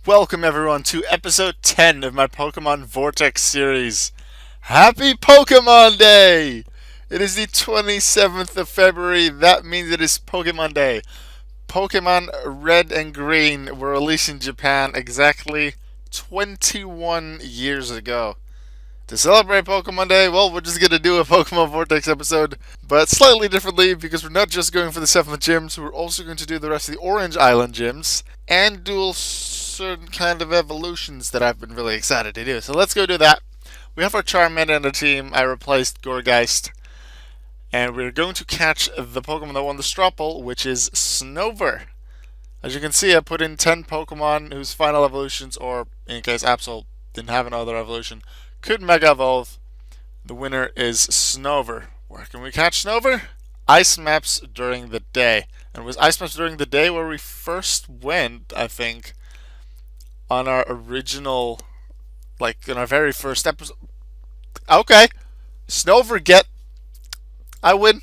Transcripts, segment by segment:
Welcome everyone to episode 10 of my Pokemon Vortex series. Happy Pokemon Day! It is the 27th of February, that means it is Pokemon Day. Pokemon Red and Green were released in Japan exactly 21 years ago. To celebrate Pokemon Day, well, we're just going to do a Pokemon Vortex episode, but slightly differently because we're not just going for the 7th gyms, we're also going to do the rest of the Orange Island gyms and dual certain kind of evolutions that I've been really excited to do. So let's go do that. We have our Charmander in the team. I replaced Gorgeist. And we're going to catch the Pokemon that won the Stropple, which is Snover. As you can see, I put in 10 Pokemon whose final evolutions, or in case Absol didn't have another evolution, could Mega Evolve. The winner is Snover. Where can we catch Snover? Ice maps during the day. And it was ice maps during the day where we first went, I think, on our original, like, in our very first episode. Okay. Snover get. I win.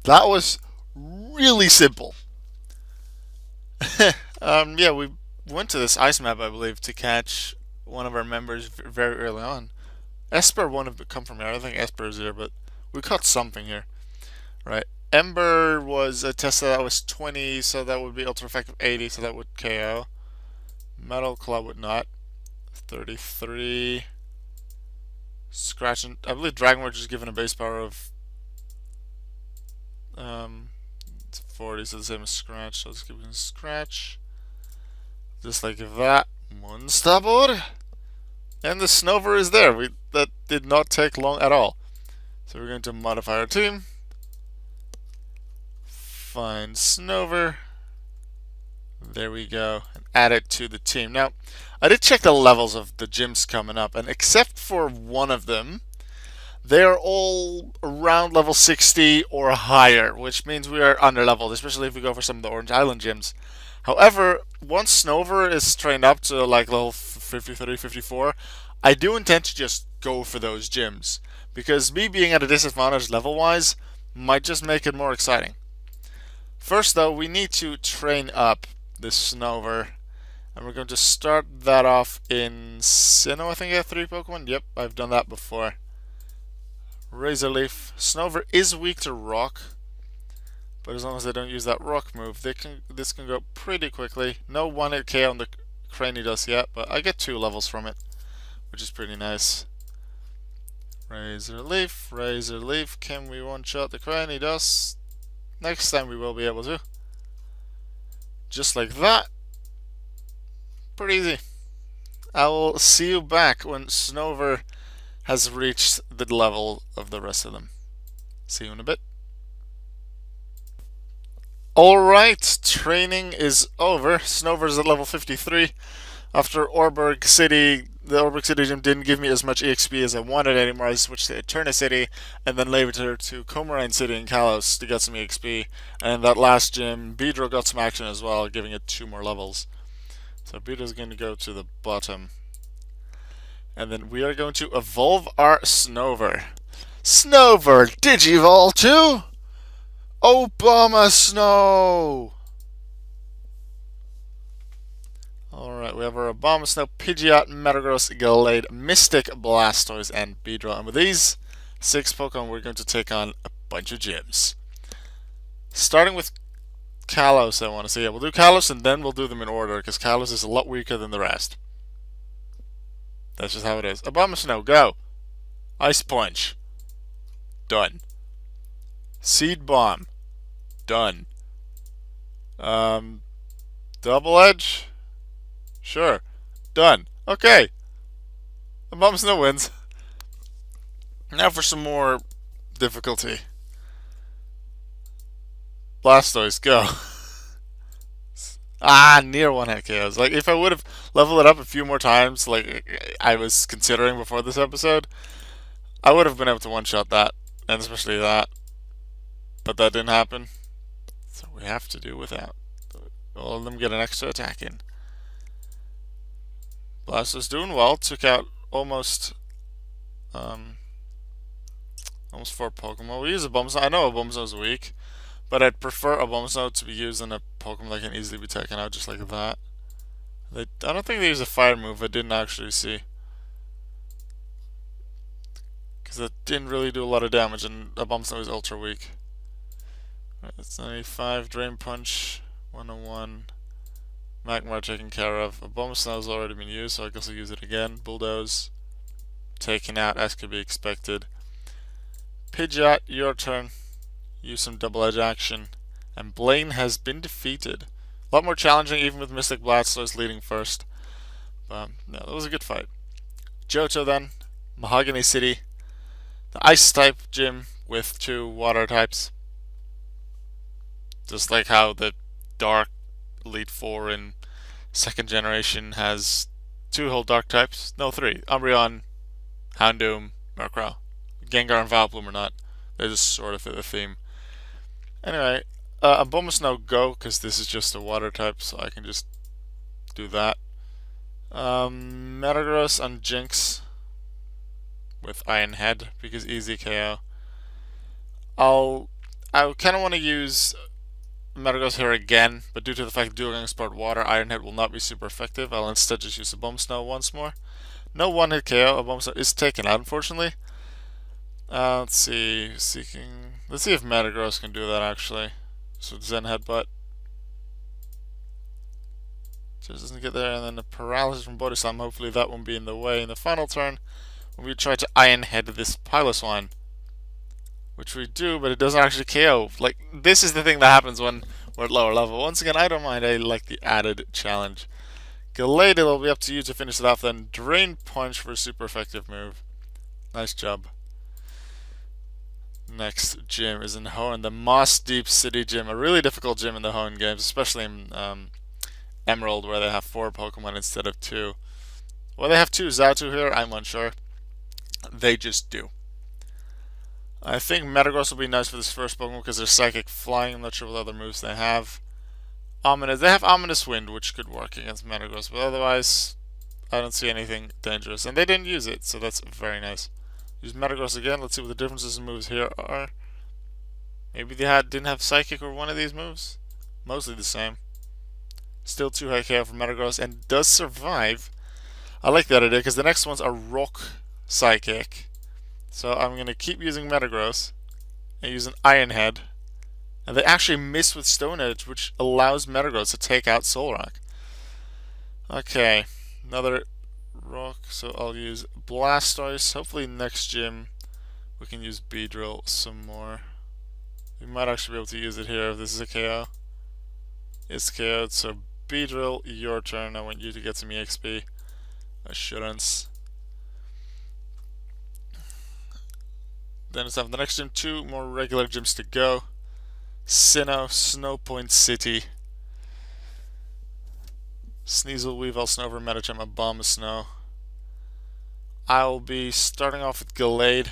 That was really simple. Yeah, we went to this ice map, I believe, to catch one of our members very early on. Esper wouldn't have come from here. I don't think Esper is here, but we caught something here. Right. Ember was a test that was 20, so that would be ultra effective 80, so that would KO. Metal Club would not. 33. Scratch and I believe Dragon Witch is given a base power of 40, so the same as Scratch. So let's give it a Scratch. Just like that. Monster. And the Snover is there. That did not take long at all. So we're going to modify our team. Find Snover. There we go. And add it to the team. Now, I did check the levels of the gyms coming up, and except for one of them, they are all around level 60 or higher, which means we are under leveled, especially if we go for some of the Orange Island gyms. However, once Snover is trained up to like level 53, 54, I do intend to just go for those gyms, because me being at a disadvantage level-wise might just make it more exciting. First though, we need to train up this Snover, and we're going to start that off in Sinnoh. I think I have 3 Pokemon. Yep, I've done that before. Razor Leaf. Snover is weak to Rock, but as long as they don't use that Rock move, this can go pretty quickly. No 1-hit KO on the Cranidos yet, but I get 2 levels from it, which is pretty nice. Razor Leaf, Razor Leaf. Can we one-shot the Cranidos? Next time we will be able to. Just like that. Pretty easy. I will see you back when Snover has reached the level of the rest of them. See you in a bit. Alright, training is over. Snover's at level 53. After Orberg City, the Orberg City gym didn't give me as much EXP as I wanted anymore. I switched to Eterna City and then later to Comarine City in Kalos to get some EXP. And that last gym, Pidgeot got some action as well, giving it 2 more levels. So Pidgeot's going to go to the bottom. And then we are going to evolve our Snover. Snover, Digivolve to Abomasnow! Alright, we have our Abomasnow, Pidgeot, Metagross, Gallade, Mystic, Blastoise, and Pidgeot. And with these 6 Pokemon, we're going to take on a bunch of gyms. Starting with Kalos, I want to see. Yeah, we'll do Kalos and then we'll do them in order, because Kalos is a lot weaker than the rest. That's just how it is. Abomasnow, go! Ice Punch. Done. Seed Bomb. Done. Double Edge? Sure. Done. Okay. Abomasnow wins. Now for some more difficulty. Blastoise, go. Near 1-hit KOs. Like, if I would have leveled it up a few more times, like I was considering before this episode, I would have been able to one-shot that, and especially that. But that didn't happen. So we have to do without. All of them get an extra attack in. Blastoise doing well. Took out almost 4 Pokemon. We use Abomasnow. I know Abomasnow is weak, but I'd prefer Abomasnow to be used in a Pokemon that can easily be taken out just like that. I don't think they use a fire move. I didn't actually see. Because it didn't really do a lot of damage, and Abomasnow is ultra weak. Right, it's 95. Drain Punch, 101. Magmar taken care of. Abomasnow's already been used, so I guess I'll use it again. Bulldoze. Taken out, as could be expected. Pidgeot, your turn. Use some double edge action. And Blaine has been defeated. A lot more challenging, even with Mystic Blastoise leading first. But, no, that was a good fight. Johto then. Mahogany City. The Ice type gym with 2 water types. Just like how the Dark Elite Four in second generation has 2 whole Dark types. No, 3. Umbreon, Houndoom, Murkrow. Gengar and Vileplume are not. They just sort of fit the theme. Anyway, Abomasnow go, because this is just a water type, so I can just do that. Metagross on Jinx with Iron Head, because easy KO. I kind of want to use Metagross here again, but due to the fact that Dual Gang is part water, Iron Head will not be super effective. I'll instead just use Abomasnow once more. No one-hit KO. Abomasnow is taken out, unfortunately. Let's see. Let's see if Metagross can do that, actually. So Zen Headbutt. Just doesn't get there, and then the Paralysis from Body Slam. Hopefully that won't be in the way in the final turn when we try to Iron Head this Piloswine. Which we do, but it doesn't actually KO. Like, this is the thing that happens when we're at lower level. Once again, I don't mind. I like the added challenge. Gallade, it'll be up to you to finish it off then. Drain Punch for a super effective move. Nice job. Next gym is in Hoenn, the Mossdeep City Gym. A really difficult gym in the Hoenn games, especially in Emerald, where they have 4 Pokemon instead of 2. Well, they have 2 Zatu here, I'm unsure. They just do. I think Metagross will be nice for this first Pokemon because they're Psychic Flying. I'm not sure what other moves they have. Ominous. They have Ominous Wind, which could work against Metagross, but otherwise, I don't see anything dangerous. And they didn't use it, so that's very nice. Use Metagross again. Let's see what the differences in moves here are. Maybe they didn't have Psychic or one of these moves. Mostly the same. Still 2 high KO for Metagross and does survive. I like that idea because the next ones are Rock Psychic. So I'm going to keep using Metagross and use an Iron Head. And they actually miss with Stone Edge, which allows Metagross to take out Solrock. Okay, another Rock, so I'll use Blastoise. Hopefully next gym we can use Beedrill some more. We might actually be able to use it here if this is a KO. It's KO'd, so Beedrill, your turn. I want you to get some EXP. Assurance. Then it's time for the next gym. 2 more regular gyms to go. Sinnoh, Snowpoint City. Sneasel, Weavile, Snover, Medicham, Abomasnow. I'll be starting off with Gallade.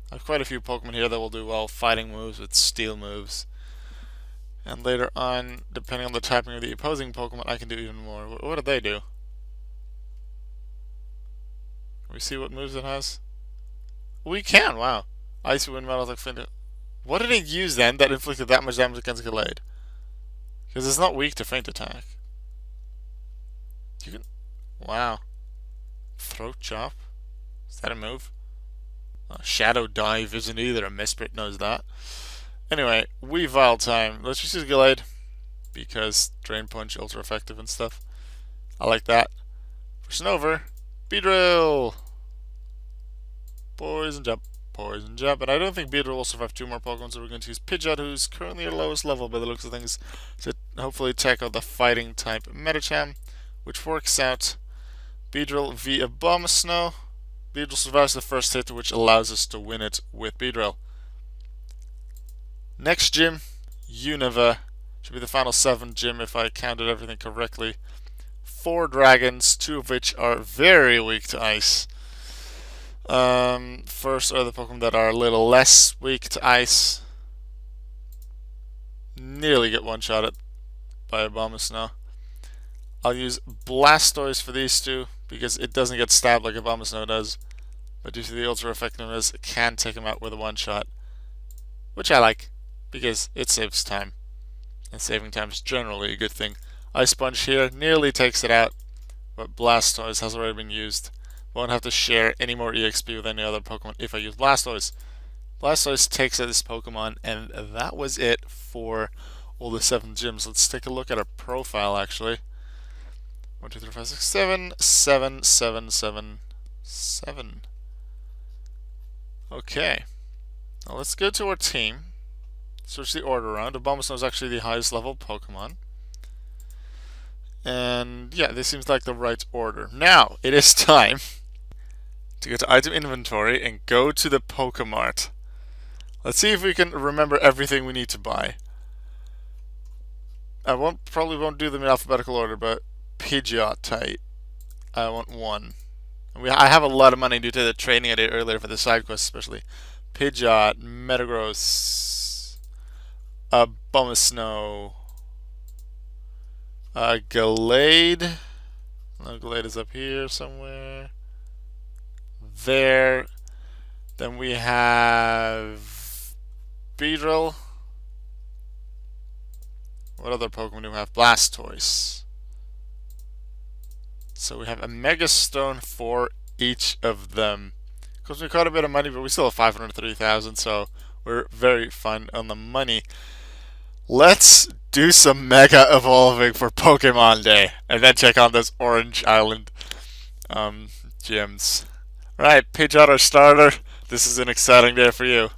I have quite a few Pokemon here that will do well fighting moves with steel moves. And later on, depending on the typing of the opposing Pokemon, I can do even more. What do they do? Can we see what moves it has? We can, wow. Icy Wind, Metal Attack, Flint. What did it use then that inflicted that much damage against Gallade? Because it's not weak to Feint Attack. You can... Wow. Throat Chop? Is that a move? Shadow Dive isn't either. A Mesprit knows that. Anyway, Weavile time. Let's just use Gallade. Because Drain Punch, ultra effective and stuff. I like that. For Snover, Beedrill! Poison Jump. Poison Jump. And I don't think Beedrill will survive 2 more Pokemon, so we're going to use Pidgeot, who's currently at lowest level by the looks of things, to hopefully tackle the fighting type Medicham, which works out. Beedrill v Abomasnow. Beedrill survives the first hit, which allows us to win it with Beedrill. Next gym, Unova. Should be the final 7 gym if I counted everything correctly. 4 dragons, 2 of which are very weak to ice. First are the Pokemon that are a little less weak to ice. Nearly get one-shotted by Abomasnow. I'll use Blastoise for these 2 because it doesn't get stabbed like Abomasnow does. But due to the ultra effectiveness, it can take him out with a one-shot. Which I like because it saves time. And saving time is generally a good thing. Ice Sponge here nearly takes it out, but Blastoise has already been used. Won't have to share any more EXP with any other Pokemon if I use Blastoise. Blastoise takes out this Pokemon, and that was it for all the 7 gyms. Let's take a look at our profile actually. 1, 2, 3, 4, 5, 6, 7, 7, 7, 7, 7. Okay. Now let's go to our team. Switch the order around. Abomasnow is actually the highest level Pokemon. And yeah, this seems like the right order. Now, it is time to go to item inventory and go to the Pokemart. Let's see if we can remember everything we need to buy. I probably won't do them in alphabetical order, but Pidgeot type. I want 1. I have a lot of money due to the training I did earlier for the side quests, especially. Pidgeot, Metagross, Abomasnow, Gallade. No, Gallade is up here somewhere. There. Then we have Beedrill. What other Pokemon do we have? Blastoise. So we have a Mega Stone for each of them. Cost me quite a bit of money, but we still have 503,000, so we're very fine on the money. Let's do some Mega Evolving for Pokemon Day, and then check on those Orange Island gyms. Right, Pidgeot our starter. This is an exciting day for you.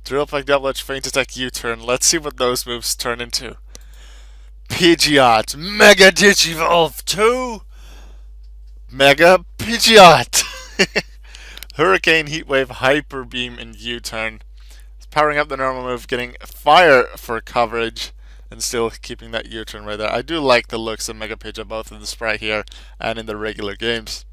Drill Peck, Double Edge, Feint Attack, U-Turn. Let's see what those moves turn into. Pidgeot, Mega Digivolve 2, Mega Pidgeot. Hurricane, Heat Wave, Hyper Beam, and U-Turn. It's powering up the normal move, getting Fire for coverage, and still keeping that U-Turn right there. I do like the looks of Mega Pidgeot, both in the sprite here and in the regular games.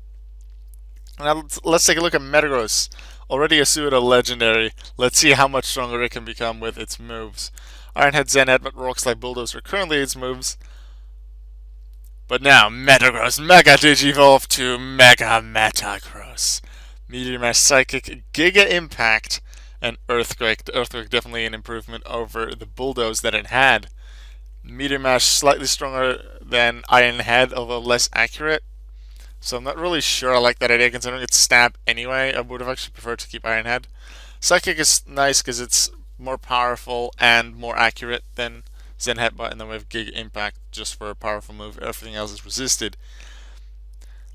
Now let's take a look at Metagross. Already a pseudo legendary. Let's see how much stronger it can become with its moves. Iron Head, Zen Head, Rock Slide, Bulldoze are currently its moves. But now, Metagross, Mega Digivolve to Mega Metagross. Meteor Mash, Psychic, Giga Impact, and Earthquake. The Earthquake definitely an improvement over the Bulldoze that it had. Meteor Mash slightly stronger than Iron Head, although less accurate. So I'm not really sure I like that idea considering it's stab anyway. I would have actually preferred to keep Iron Head. Psychic is nice because it's more powerful and more accurate than Zen Headbutt, and then we have Giga Impact just for a powerful move. Everything else is resisted.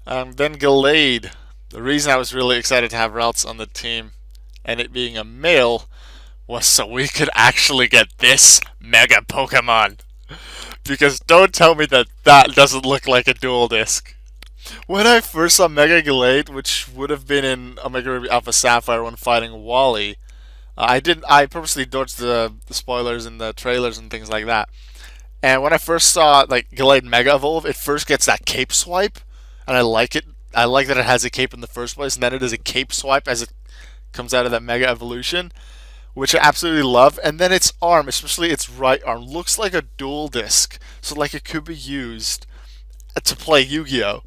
Then Gallade. The reason I was really excited to have Ralts on the team, and it being a male, was so we could actually get this Mega Pokemon. Because don't tell me that that doesn't look like a dual disc. When I first saw Mega Gallade, which would have been in Omega Ruby Alpha Sapphire when fighting Wally, I purposely dodged the spoilers and the trailers and things like that. And when I first saw like Gallade Mega Evolve, it first gets that cape swipe, and I like it. I like that it has a cape in the first place, and then it is a cape swipe as it comes out of that Mega Evolution, which I absolutely love. And then its arm, especially its right arm, looks like a dual disc, so like it could be used to play Yu-Gi-Oh!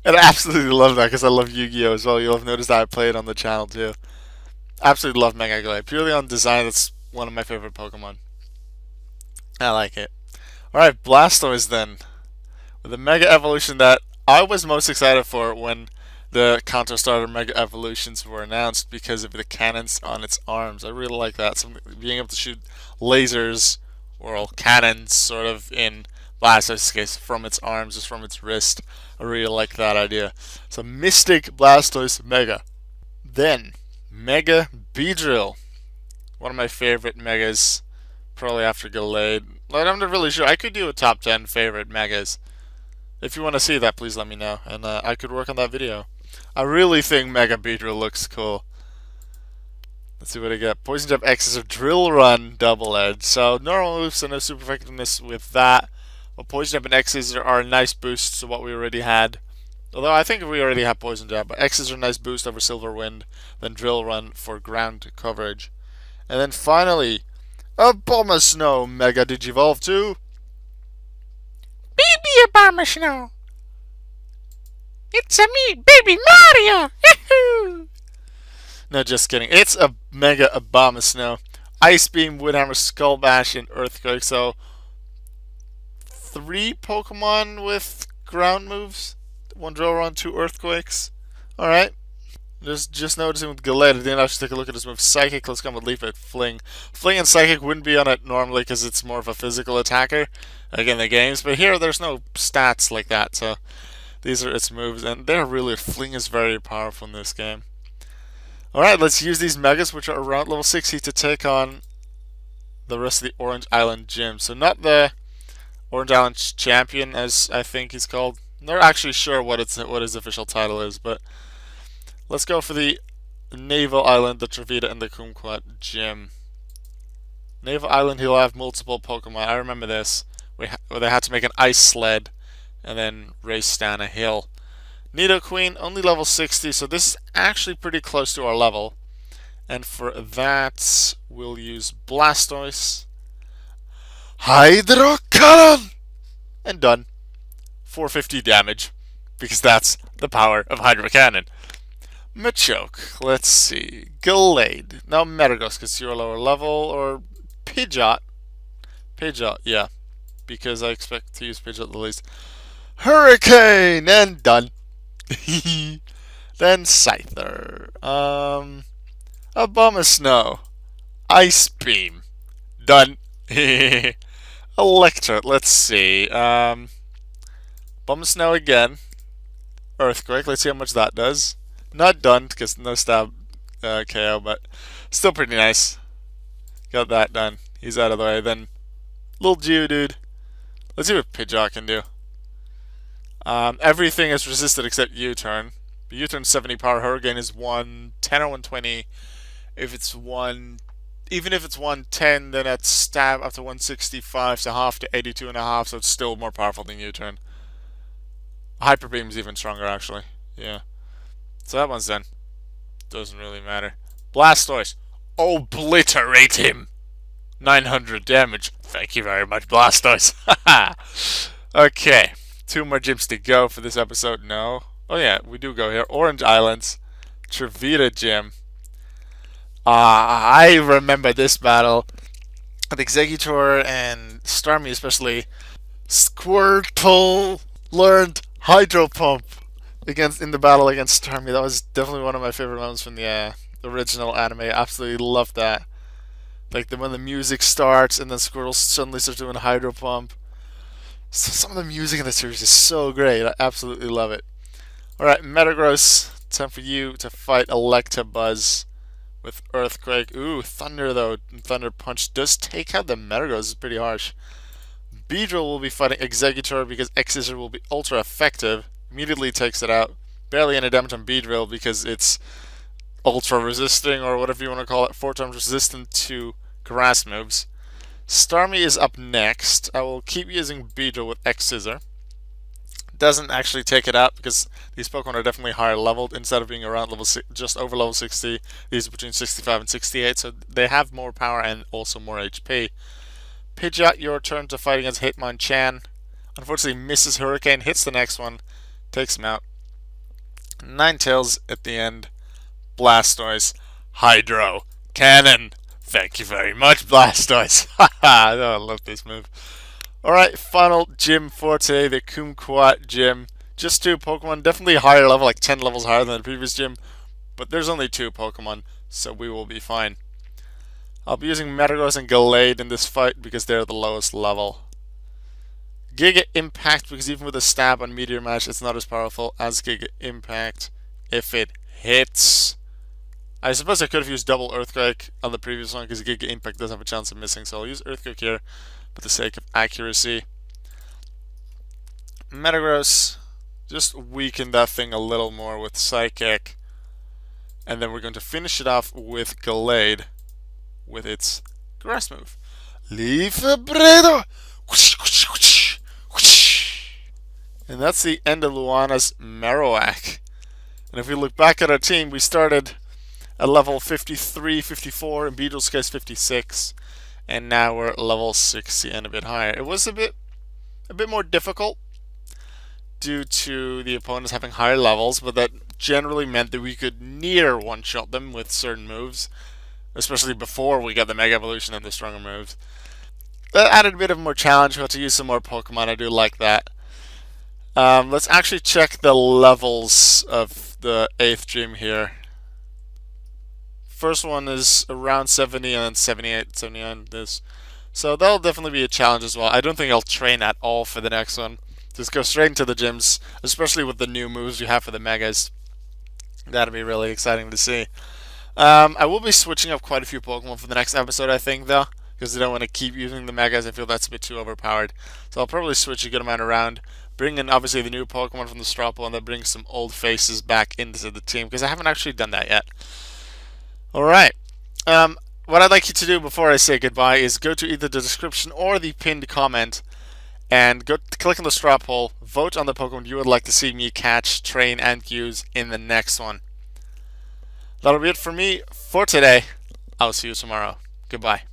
And I absolutely love that because I love Yu-Gi-Oh! As well. You'll have noticed that I play it on the channel too. Absolutely love Mega Gallade. Purely on design, that's one of my favorite Pokemon. I like it. Alright, Blastoise then. With the Mega Evolution that I was most excited for when the Counter Starter Mega Evolutions were announced because of the cannons on its arms. I really like that. Being able to shoot lasers, or cannons, sort of, in Blastoise's case, from its arms, just from its wrist. I really like that idea. So Mystic Blastoise Mega. Then, Mega Beedrill. One of my favorite Megas, probably after Gallade. I'm not really sure. I could do a top 10 favorite Megas. If you want to see that, please let me know, and I could work on that video. I really think Mega Beedrill looks cool. Let's see what I get. Poison Jab X is a Drill Run Double Edge. So normal moves, so no super effectiveness with that. Well, Poison Jab and X's are a nice boost to what we already had. Although I think we already have Poison Jab, but X's are a nice boost over Silver Wind, then Drill Run for ground coverage. And then finally, Abomasnow Mega Digivolve 2. Baby Abomasnow! It's a me, Baby Mario! Yahoo! No, just kidding. It's a Mega Abomasnow. Ice Beam, Woodhammer, Skull Bash, and Earthquake. So 3 Pokemon with ground moves. 1 Drillrun, 2 Earthquakes. Alright. Just noticing with Gallade, I didn't actually take a look at his move. Psychic, let's come with Leaf at Fling. Fling and Psychic wouldn't be on it normally because it's more of a physical attacker, like in the games. But here, there's no stats like that, so these are its moves. And they're really, Fling is very powerful in this game. Alright, let's use these Megas, which are around level 60, to take on the rest of the Orange Island Gym. So not the Orange Island Champion, as I think he's called. I'm not actually sure what his official title is, but let's go for the Naval Island, the Trevita, and the Kumquat Gym. Naval Island, he'll have multiple Pokemon. I remember this, where they had to make an ice sled and then race down a hill. Nidoqueen, only level 60, so this is actually pretty close to our level. And for that, we'll use Blastoise, Hydro Cannon, and done. 450 damage, because that's the power of Hydro Cannon. Machoke, let's see, Gallade, now Metagross because you're a lower level, or Pidgeot. Pidgeot, yeah, because I expect to use Pidgeot the least. Hurricane, and done. Then Scyther, Abomasnow, Ice Beam, done. Electro, let's see, Abomasnow again, Earthquake, let's see how much that does. Not done, because no stab KO, but still pretty nice. Got that done. He's out of the way. Then, little Geodude. Let's see what Pidgeot can do. Everything is resisted except U-turn. U-turn 70 power. Hurricane is 110 or 120. If it's even if it's 110, then that's stab up to 165, so half to 82 and a half, so it's still more powerful than U-turn. Hyper Beam is even stronger, actually. Yeah. So that one's done. Doesn't really matter. Blastoise. Obliterate him. 900 damage. Thank you very much, Blastoise. Okay. 2 more gyms to go for this episode. No. Oh yeah, we do go here. Orange Islands. Trevita Gym. I remember this battle. With Exeggutor and Starmie especially. Squirtle learned Hydro Pump in the battle against Starmie. That was definitely one of my favorite moments from the original anime. I absolutely loved that. Like when the music starts and then Squirtle suddenly starts doing Hydro Pump. So some of the music in the series is so great. I absolutely love it. Alright, Metagross, time for you to fight Electabuzz with Earthquake. Ooh, Thunder though. Thunder Punch does take out the Metagross. It's pretty harsh. Beedrill will be fighting Exeggutor because X-Scissor will be ultra effective. Immediately takes it out. Barely any damage on Beedrill because it's ultra resisting, or whatever you want to call it, 4 times resistant to grass moves. Starmie is up next. I will keep using Beedrill with X-Scissor. Doesn't actually take it out because these Pokemon are definitely higher leveled. Instead of being around level just over level 60, these are between 65 and 68, so they have more power and also more HP. Pidgeot, your turn to fight against Hitmonchan. Unfortunately misses Hurricane, hits the next one, takes him out. Ninetales at the end. Blastoise, Hydro Cannon. Thank you very much, Blastoise. Haha, I love this move. Alright, final gym for today, the Kumquat Gym. Just 2 Pokemon, definitely higher level, like 10 levels higher than the previous gym. But there's only 2 Pokemon, so we will be fine. I'll be using Metagross and Gallade in this fight because they're the lowest level. Giga Impact, because even with a stab on Meteor Mash, it's not as powerful as Giga Impact if it hits. I suppose I could have used double Earthquake on the previous one because Giga Impact does have a chance of missing, so I'll use Earthquake here for the sake of accuracy. Metagross, just weaken that thing a little more with Psychic. And then we're going to finish it off with Gallade with its grass move. Leafabredo! And that's the end of Luana's Marowak. And if we look back at our team, we started at level 53, 54, in Beedrill's case 56. And now we're at level 60 and a bit higher. It was a bit more difficult due to the opponents having higher levels, but that generally meant that we could near one-shot them with certain moves, especially before we got the Mega Evolution and the stronger moves. that added a bit of more challenge. We'll have to use some more Pokemon. I do like that. Let's actually check the levels of the 8th gym here. First one is around 70 and then 78, 79 this. So that'll definitely be a challenge as well. I don't think I'll train at all for the next one. Just go straight into the gyms, especially with the new moves you have for the Megas. That'll be really exciting to see. I will be switching up quite a few Pokemon for the next episode, I think, though, because I don't want to keep using the Megas. I feel that's a bit too overpowered. So I'll probably switch a good amount around. Bring in, obviously, the new Pokemon from the straw pool, and then bring some old faces back into the team, because I haven't actually done that yet. Alright. What I'd like you to do before I say goodbye is go to either the description or the pinned comment and go click on the straw poll, vote on the Pokemon you would like to see me catch, train, and use in the next one. That'll be it for me for today. I'll see you tomorrow. Goodbye.